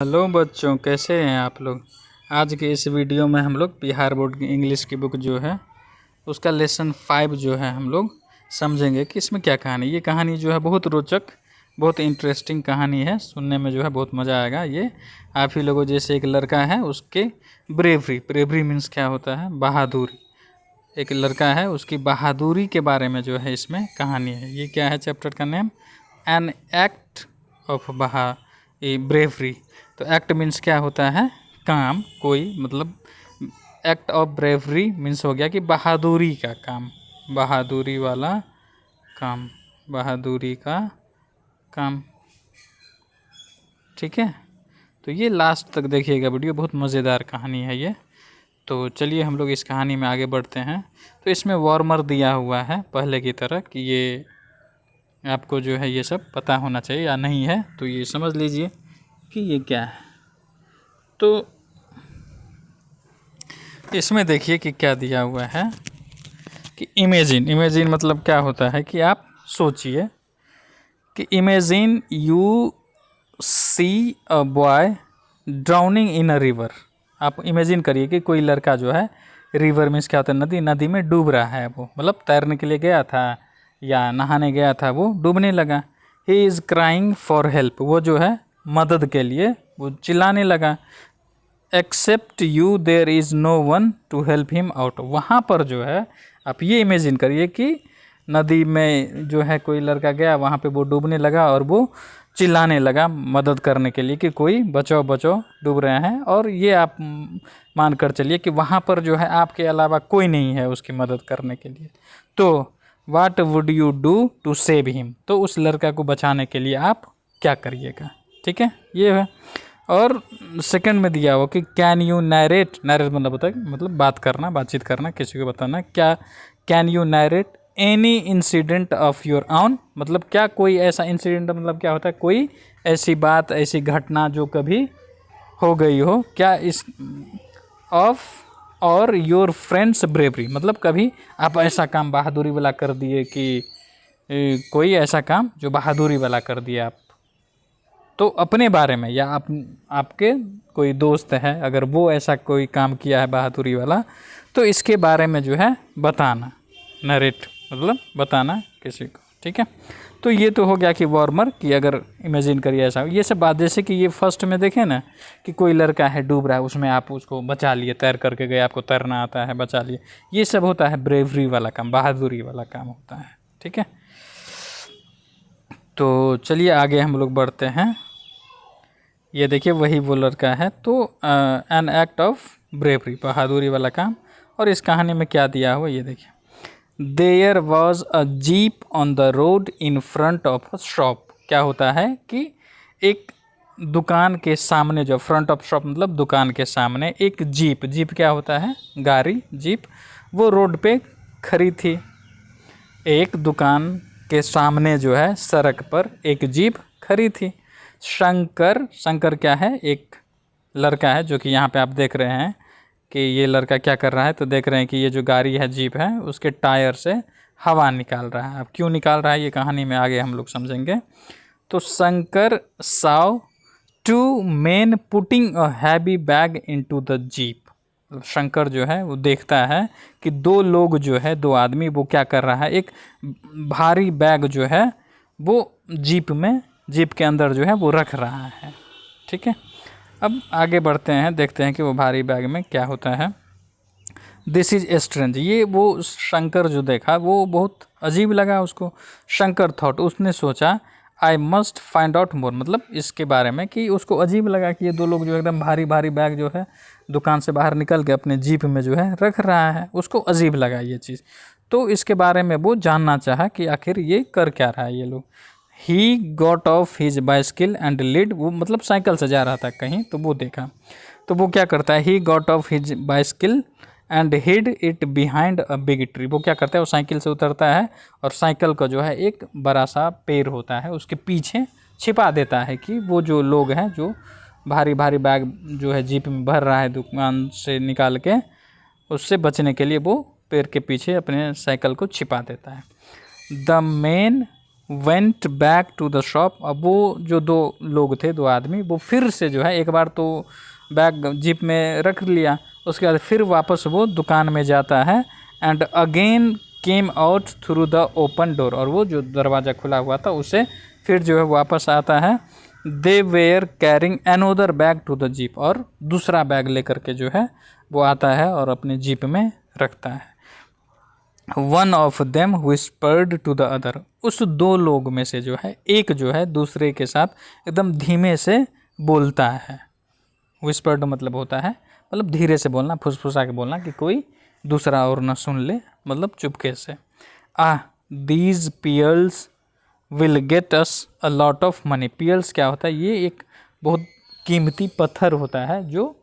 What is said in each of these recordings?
Hello बच्चों, कैसे हैं आप लोग। आज के इस वीडियो में हम लोग बिहार बोर्ड की इंग्लिश की बुक जो है उसका लेसन 5 जो है हम लोग समझेंगे कि इसमें क्या कहानी। ये कहानी जो है बहुत रोचक, बहुत इंटरेस्टिंग कहानी है। सुनने में जो है बहुत मज़ा आएगा। ये आप ही लोगों जैसे एक लड़का है, उसके ब्रेवरी मीन्स क्या होता है, बहादुरी। एक लड़का है, उसकी बहादुरी के बारे में जो है इसमें कहानी है। ये क्या है चैप्टर का name, an act of bravery. तो एक्ट मीन्स क्या होता है, काम, कोई, मतलब एक्ट ऑफ ब्रेवरी मीन्स हो गया कि बहादुरी का काम, बहादुरी वाला काम, बहादुरी का काम। ठीक है, तो ये लास्ट तक देखिएगा वीडियो, बहुत मज़ेदार कहानी है ये। तो चलिए हम लोग इस कहानी में आगे बढ़ते हैं। तो इसमें वार्मर दिया हुआ है पहले की तरह कि ये आपको जो है ये सब पता होना चाहिए, या नहीं है तो ये समझ लीजिए कि ये क्या है। तो इसमें देखिए कि क्या दिया हुआ है कि इमेजिन मतलब क्या होता है कि आप सोचिए कि imagine you see a boy drowning in a river. आप इमेजिन करिए कि कोई लड़का जो है, रिवर मीन्स क्या होता है, नदी में डूब रहा है। वो मतलब तैरने के लिए गया था या नहाने गया था, वो डूबने लगा। He is crying for help, वो जो है मदद के लिए वो चिल्लाने लगा। Except you there is no one to help him out. वहाँ पर जो है आप ये इमेजिन करिए कि नदी में जो है कोई लड़का गया, वहाँ पे वो डूबने लगा और वो चिल्लाने लगा मदद करने के लिए कि कोई बचाओ बचाओ, डूब रहे हैं। और ये आप मान कर चलिए कि वहाँ पर जो है आपके अलावा कोई नहीं है उसकी मदद करने के लिए। तो what would you do to save him, तो उस लड़का को बचाने के लिए आप क्या करिएगा। ठीक है, ये है। और सेकंड में दिया हो कि कैन यू नरेट मतलब होता है मतलब बात करना, बातचीत करना, किसी को बताना। क्या can you narrate any incident of your on, मतलब क्या कोई ऐसा इंसिडेंट, मतलब क्या होता है कोई ऐसी बात, ऐसी घटना जो कभी हो गई हो, क्या इस ऑफ और योर फ्रेंड्स ब्रेवरी, मतलब कभी आप ऐसा काम बहादुरी वाला कर दिए कि कोई ऐसा काम जो बहादुरी वाला कर दिया आप। तो अपने बारे में या आपके कोई दोस्त है, अगर वो ऐसा कोई काम किया है बहादुरी वाला, तो इसके बारे में जो है बताना। नरेट मतलब बताना किसी को। ठीक है, तो ये तो हो गया कि वार्मर की अगर इमेजिन करिए ऐसा, ये सब बात। जैसे कि ये फर्स्ट में देखें ना कि कोई लड़का है डूब रहा है, उसमें आप उसको बचा लिए, तैर करके गए, आपको तैरना आता है, बचा लिए। ये सब होता है ब्रेवरी वाला काम, बहादुरी वाला काम होता है। ठीक है, तो चलिए आगे हम लोग बढ़ते हैं। ये देखिए वही वो लड़का है, तो एन एक्ट ऑफ ब्रेवरी, बहादुरी वाला काम। और इस कहानी में क्या दिया हुआ ये देखिए, there was a jeep on the road in front of a shop. क्या होता है कि एक दुकान के सामने, जो फ्रंट ऑफ शॉप मतलब दुकान के सामने एक जीप, जीप क्या होता है, गाड़ी, जीप, वो रोड पे खड़ी थी। एक दुकान के सामने जो है सड़क पर एक जीप खड़ी थी। शंकर क्या है, एक लड़का है, जो कि यहाँ पे आप देख रहे हैं कि ये लड़का क्या कर रहा है। तो देख रहे हैं कि ये जो गाड़ी है, जीप है, उसके टायर से हवा निकाल रहा है। अब क्यों निकाल रहा है ये कहानी में आगे हम लोग समझेंगे। तो Shankar saw two men putting a heavy bag into the jeep. Shankar जो है वो देखता है कि दो लोग जो है, दो आदमी, वो क्या कर रहा है, एक भारी बैग जो है वो जीप में, जीप के अंदर जो है वो रख रहा है। ठीक है, अब आगे बढ़ते हैं, देखते हैं कि वो भारी बैग में क्या होता है। दिस इज स्ट्रेंज, ये वो शंकर जो देखा वो बहुत अजीब लगा उसको। शंकर थॉट, उसने सोचा, I must find out more, मतलब इसके बारे में, कि उसको अजीब लगा कि ये दो लोग जो एकदम भारी भारी बैग जो है दुकान से बाहर निकल के अपने जीप में जो है रख रहा है। उसको अजीब लगा ये चीज़, तो इसके बारे में वो जानना चाहा कि आखिर ये कर क्या रहा है ये लोग। ही got off his bicycle and lead, वो मतलब साइकिल से जा रहा था कहीं, तो वो देखा। तो वो क्या करता है, he got off his bicycle and hid it behind a big tree. वो क्या करता है, वो साइकिल से उतरता है और साइकिल का जो है एक बड़ा सा पेड़ होता है उसके पीछे छिपा देता है, कि वो जो लोग हैं, जो भारी भारी बैग जो है जीप में भर रहा है दुकान से निकाल के, उससे बचने के लिए वो पेड़ के पीछे अपने साइकिल को छिपा देता है। The man went back to the shop. अब वो जो दो लोग थे, दो आदमी, वो फिर से जो है, एक बार तो बैग जीप में रख लिया, उसके बाद फिर वापस वो दुकान में जाता है। And again came out through the open door, और वो जो दरवाज़ा खुला हुआ था उसे फिर जो है वापस आता है। They were carrying another bag to the jeep, और दूसरा बैग लेकर के जो है वो आता है और अपने जीप में रखता है। One of them whispered to the other, उस दो लोग में से जो है एक जो है दूसरे के साथ एकदम धीमे से बोलता है। विस्पर्ड मतलब होता है, मतलब धीरे से बोलना, फुसफुसा के बोलना कि कोई दूसरा और ना सुन ले, मतलब चुपके से। These pearls will get us a lot of money. Pearls क्या होता है? ये एक बहुत कीमती पत्थर होता है जो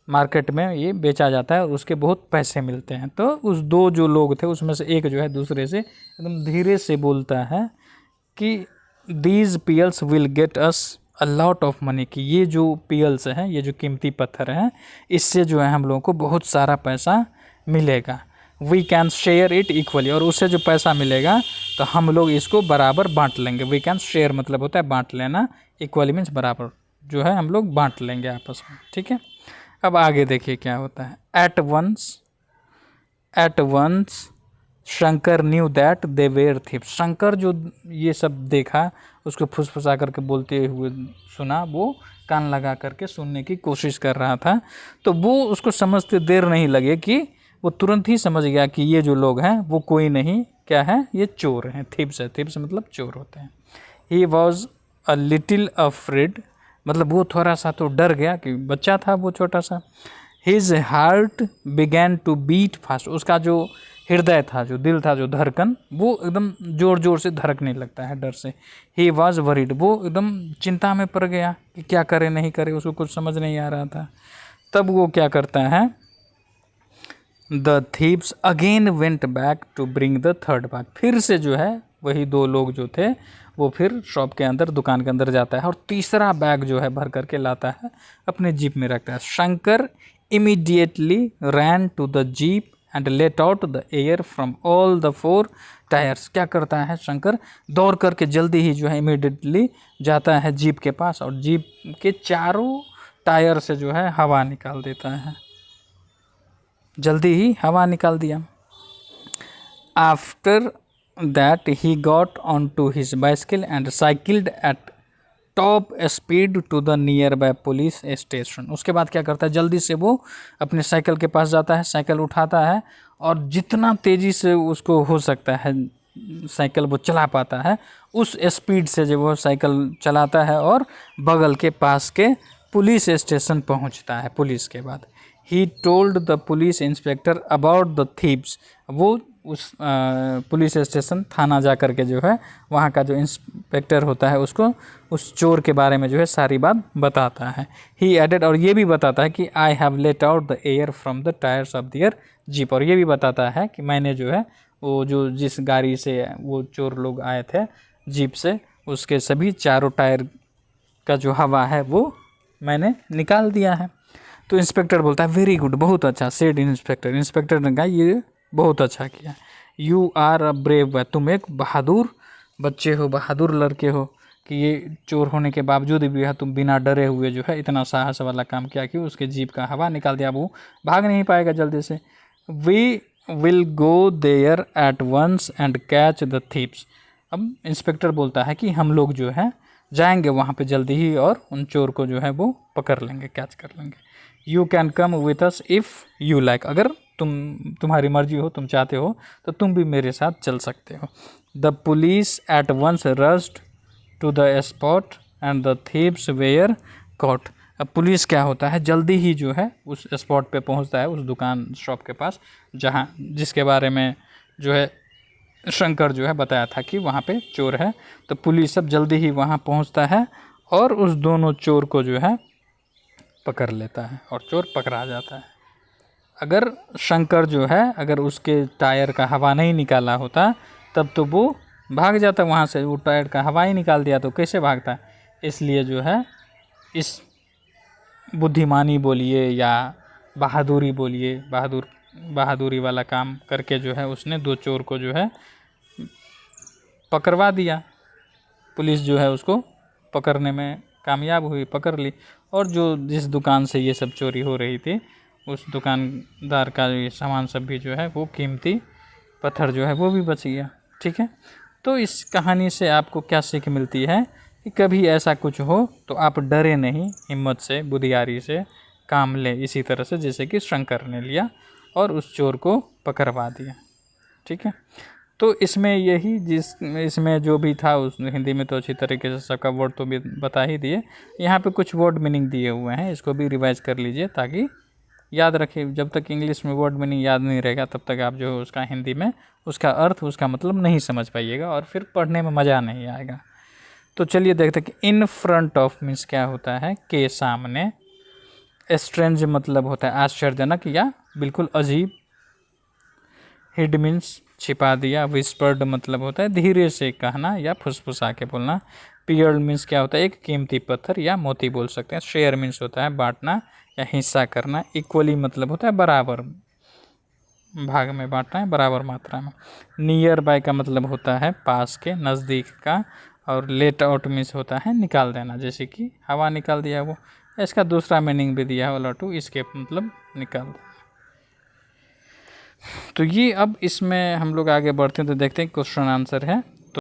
मार्केट में ये बेचा जाता है और उसके बहुत पैसे मिलते हैं। तो उस दो जो लोग थे उसमें से एक जो है दूसरे से एकदम धीरे से बोलता है कि these pearls will get us a lot of money, कि ये जो पियल्स हैं, ये जो कीमती पत्थर हैं, इससे जो है हम लोगों को बहुत सारा पैसा मिलेगा। We can share it equally, और उससे जो पैसा मिलेगा तो हम लोग इसको बराबर बांट लेंगे। वी कैन शेयर मतलब होता है बांट लेना, इक्वली मीन्स बराबर, जो है हम लोग बांट लेंगे आपस में, ठीक है। अब आगे देखिए क्या होता है। At once Shankar knew that they were thief. Shankar जो ये सब देखा, उसको फुसफुसा करके बोलते हुए सुना, वो कान लगा करके सुनने की कोशिश कर रहा था। तो वो उसको समझते देर नहीं लगे कि वो तुरंत ही समझ गया कि ये जो लोग हैं वो कोई नहीं, क्या है, ये चोर हैं। थिप्स है, थिप्स मतलब चोर होते हैं। He was a little afraid, मतलब वो थोड़ा सा तो डर गया कि बच्चा था वो छोटा सा। His heart began to beat fast, उसका जो हृदय था, जो दिल था, जो धड़कन, वो एकदम ज़ोर ज़ोर से धड़कने लगता है डर से। ही वॉज वरीड, वो एकदम चिंता में पड़ गया कि क्या करे नहीं करे, उसको कुछ समझ नहीं आ रहा था। तब वो क्या करता है, the thieves again went back to bring the third bag, फिर से जो है वही दो लोग जो थे वो फिर शॉप के अंदर, दुकान के अंदर जाता है और तीसरा बैग जो है भर करके लाता है, अपने जीप में रखता है। Shankar immediately ran to the jeep and let out the air from all the four tyres. क्या करता है शंकर, दौड़ करके जल्दी ही जो है इमीडिएटली जाता है जीप के पास और जीप के चारों टायर से जो है हवा निकाल देता है, जल्दी ही हवा निकाल दिया। After that he got on to his bicycle and cycled at top speed to the nearby police station. उसके बाद क्या करता है, जल्दी से वो अपने साइकिल के पास जाता है, साइकिल उठाता है और जितना तेज़ी से उसको हो सकता है साइकिल वो चला पाता है, उस स्पीड से जब वो साइकिल चलाता है और बगल के पास के पुलिस स्टेशन पहुंचता है। पुलिस के बाद he told the police inspector about the thieves, वो उस पुलिस स्टेशन थाना जा कर के जो है वहाँ का जो इंस्पेक्टर होता है उसको उस चोर के बारे में जो है सारी बात बताता है। ही एडेड, और ये भी बताता है कि I have let out the air from the tyres of their jeep, और ये भी बताता है कि मैंने जो है वो जो जिस गाड़ी से वो चोर लोग आए थे जीप से, उसके सभी चारों टायर का जो हवा है वो मैंने निकाल दिया है। तो इंस्पेक्टर बोलता है वेरी गुड, बहुत अच्छा, सेड इंस्पेक्टर। इंस्पेक्टर ने कहा ये बहुत अच्छा किया। You are a brave boy, तुम एक बहादुर बच्चे हो, बहादुर लड़के हो कि ये चोर होने के बावजूद भी है तुम बिना डरे हुए जो है इतना साहस वाला काम किया कि उसके जीप का हवा निकाल दिया, वो भाग नहीं पाएगा जल्दी से। We will go there at once and catch the thieves. अब इंस्पेक्टर बोलता है कि हम लोग जो है जाएंगे वहाँ पे जल्दी ही और उन चोर को जो है वो पकड़ लेंगे, कैच कर लेंगे। You can come with us if you like, अगर तुम्हारी मर्जी हो, तुम चाहते हो तो तुम भी मेरे साथ चल सकते हो। The police at once rushed to the spot and the thieves were caught. अब पुलिस क्या होता है, जल्दी ही जो है उस स्पॉट पे पहुंचता है, उस दुकान शॉप के पास जहां जिसके बारे में जो है शंकर जो है बताया था कि वहाँ पे चोर है। तो पुलिस सब जल्दी ही वहाँ पहुँचता है और उस दोनों चोर को जो है पकड़ लेता है और चोर पकड़ा जाता है। अगर शंकर जो है अगर उसके टायर का हवा नहीं निकाला होता तब तो वो भाग जाता वहाँ से, वो टायर का हवा ही निकाल दिया तो कैसे भागता। इसलिए जो है इस बुद्धिमानी बोलिए या बहादुरी बोलिए, बहादुरी वाला काम करके जो है उसने दो चोर को जो है पकड़वा दिया। पुलिस जो है उसको पकड़ने में कामयाब हुई, पकड़ ली। और जो जिस दुकान से ये सब चोरी हो रही थी उस दुकानदार का ये सामान सब भी जो है वो कीमती पत्थर जो है वो भी बच गया। ठीक है, तो इस कहानी से आपको क्या सीख मिलती है कि कभी ऐसा कुछ हो तो आप डरे नहीं, हिम्मत से बुद्धियारी से काम लें, इसी तरह से जैसे कि शंकर ने लिया और उस चोर को पकड़वा दिया। ठीक है, तो इसमें यही इसमें जो भी था उस हिंदी में तो अच्छी तरीके से सबका वर्ड तो भी बता ही दिए, यहाँ पे कुछ वर्ड मीनिंग दिए हुए हैं, इसको भी रिवाइज कर लीजिए ताकि याद रखें। जब तक इंग्लिश में वर्ड मीनिंग याद नहीं रहेगा तब तक आप जो है उसका हिंदी में उसका अर्थ, उसका मतलब नहीं समझ पाइएगा और फिर पढ़ने में मज़ा नहीं आएगा। तो चलिए देखते हैं कि इन फ्रंट ऑफ मीन्स क्या होता है, के सामने। स्ट्रेंज मतलब होता है आश्चर्यजनक या बिल्कुल अजीब। हिड मीन्स छिपा दिया। विस्पर्ड मतलब होता है धीरे से कहना या फुसफुसा के बोलना। पियर्ड मीन्स क्या होता है, एक कीमती पत्थर या मोती बोल सकते हैं। शेयर मीन्स होता है बांटना या हिस्सा करना। इक्वली मतलब होता है बराबर भाग में बांटना है, बराबर मात्रा में। नियर बाय का मतलब होता है पास के, नज़दीक का। और लेट आउट मीन्स होता है निकाल देना, जैसे कि हवा निकाल दिया वो। इसका दूसरा मीनिंग भी दिया है लटू, इसके मतलब निकाल देना। तो ये अब इसमें हम लोग आगे बढ़ते हैं तो देखते हैं क्वेश्चन आंसर है।